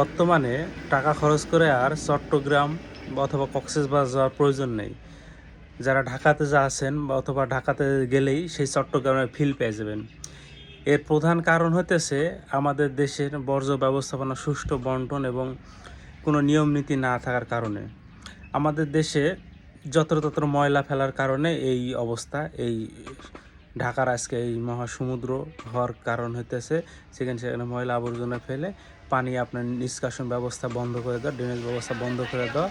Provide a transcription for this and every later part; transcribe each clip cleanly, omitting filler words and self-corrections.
বর্তমানে টাকা খরচ করে আর চট্টগ্রাম অথবা কক্সবাজার যাওয়ার প্রয়োজন নেই। যারা ঢাকাতে আছেন অথবা ঢাকাতে গেলেই সেই চট্টগ্রামের ফিল পেয়ে যাবেন। এর প্রধান কারণ হতেছে আমাদের দেশের বর্জ্য ব্যবস্থাপনা সুষ্ঠু বন্টন এবং কোনো নিয়ম নীতি না থাকার কারণে। আমাদের দেশে যত্রতত্র ময়লা ফেলার কারণে এই অবস্থা। এই ঢাকার আজকে এই মহাসমুদ্র হওয়ার কারণ হইতেছে সেখানে ময়লা আবর্জনা ফেলে পানি আপনার নিষ্কাশন ব্যবস্থা বন্ধ করে দেওয়া, ড্রেনেজ ব্যবস্থা বন্ধ করে দেওয়া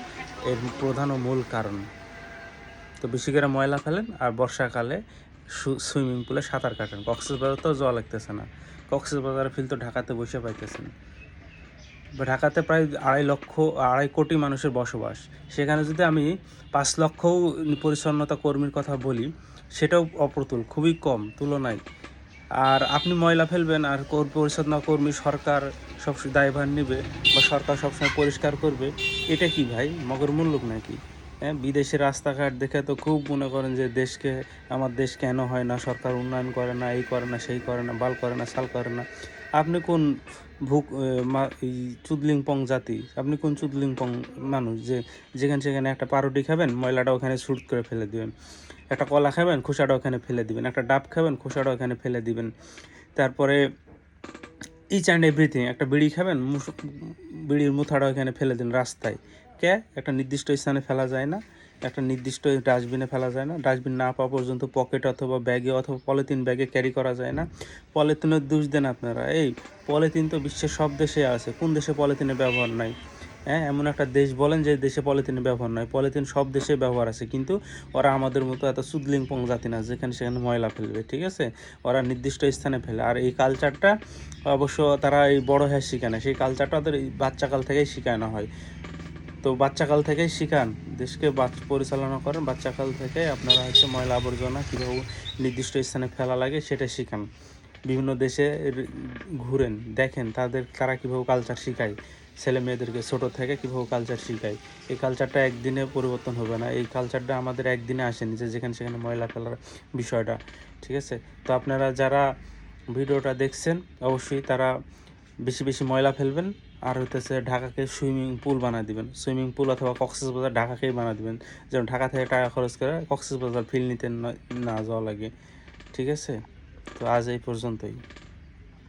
এর প্রধান ও মূল কারণ। তো বেশি করে ময়লা ফেলেন আর বর্ষাকালে সুইমিং পুলে সাঁতার কাটেন। কক্সবাজারেও যাওয়া লাগতেছে না, কক্সবাজারের ফিল তো ঢাকাতে বসে পাইতেছেন। ঢাকাতে প্রায় 2.5 কোটি মানুষের বসবাস। সেখানে যদি আমি 5 লক্ষও পরিচ্ছন্নতা কর্মীর কথা বলি, সেটাও অপ্রতুল, খুবই কম তুলনায়। আর আপনি ময়লা ফেলবেন আর পরিচ্ছন্ন কর্মী সরকার সব দায়ভার নেবে বা সরকার সবসময় পরিষ্কার করবে, এটা কি ভাই মগর মূল্যক নাকি? হ্যাঁ, বিদেশের রাস্তাঘাট দেখে তো খুব মনে করেন যে আমার দেশ কেন হয় না, সরকার উন্নয়ন করে না, এই করে না, সেই করে না, বাল করে না, সাল করে না। আপনি কোন এই চুদলিংপং জাতি? আপনি কোন চুদলিংপং মানুষ যে যেখানে সেখানে একটা পাউরুটি খাবেন, ময়লাটা ওখানে ছুট করে ফেলে দিবেন, একটা কলা খাবেন, খোসাটা ওখানে ফেলে দিবেন, একটা ডাব খাবেন, খোসাটা ওখানে ফেলে দিবেন। তারপরে ইচ অ্যান্ড এভরিথিং, একটা বিড়ি খাবেন, বিড়ির মুথাটা ওখানে ফেলে দিন রাস্তায়। একটা নির্দিষ্ট স্থানে ফেলা যায় না, একটা নির্দিষ্ট ডাস্টবিনে ফেলা যায় না, ডাস্টবিন না পাওয়া পর্যন্ত পকেট অথবা ব্যাগে অথবা পলিথিন ব্যাগে ক্যারি করা যায় না। পলিথিনের দোষ দেন আপনারা। এই পলিথিন তো বিশ্বের সব দেশে আছে, কোন দেশে পলিথিনের ব্যবহার নাই? হ্যাঁ, এমন একটা দেশ বলেন যে দেশে পলিথিনের ব্যবহার নয়। পলিথিন সব দেশে ব্যবহার আছে, কিন্তু ওরা আমাদের মতো এত চুদলিংপং জাতি না যেখানে সেখানে ময়লা ফেলবে, ঠিক আছে? ওরা নির্দিষ্ট স্থানে ফেলে। আর এই কালচারটা অবশ্য তারা এই বড় হয়ে শিখে না, সেই কালচারটা ওদের এই বাচ্চাকাল থেকেই শেখানো হয়। তো বাচ্চাকাল থেকেই শিখান, দেশকে পরিচালনা করেন, বাচ্চাকাল থেকে আপনারা হচ্ছে ময়লা আবর্জনা কীভাবে নির্দিষ্ট স্থানে ফেলা লাগে সেটা শিখান। বিভিন্ন দেশে ঘুরেন, দেখেন তারা কীভাবে কালচার শিখায় ছেলে মেয়েদেরকে, ছোটো থেকে কীভাবে কালচার শিখায়। এই কালচারটা একদিনে পরিবর্তন হবে না, এই কালচারটা আমাদের একদিনে আসেনি যে যেখানে সেখানে ময়লা ফেলার বিষয়টা, ঠিক আছে? তো আপনারা যারা ভিডিওটা দেখছেন অবশ্যই তারা বেশি বেশি ময়লা ফেলবেন। আর হইতেছে ঢাকাকে সুইমিং পুল বানিয়ে দিবেন, সুইমিং পুল অথবা কক্সবাজার ঢাকাকেই বানিয়ে দিবেন, যেন ঢাকা থেকে টাকা খরচ করে কক্সবাজার ফিল নিতে না যাওয়া লাগে, ঠিক আছে? তো আজ এই পর্যন্তই।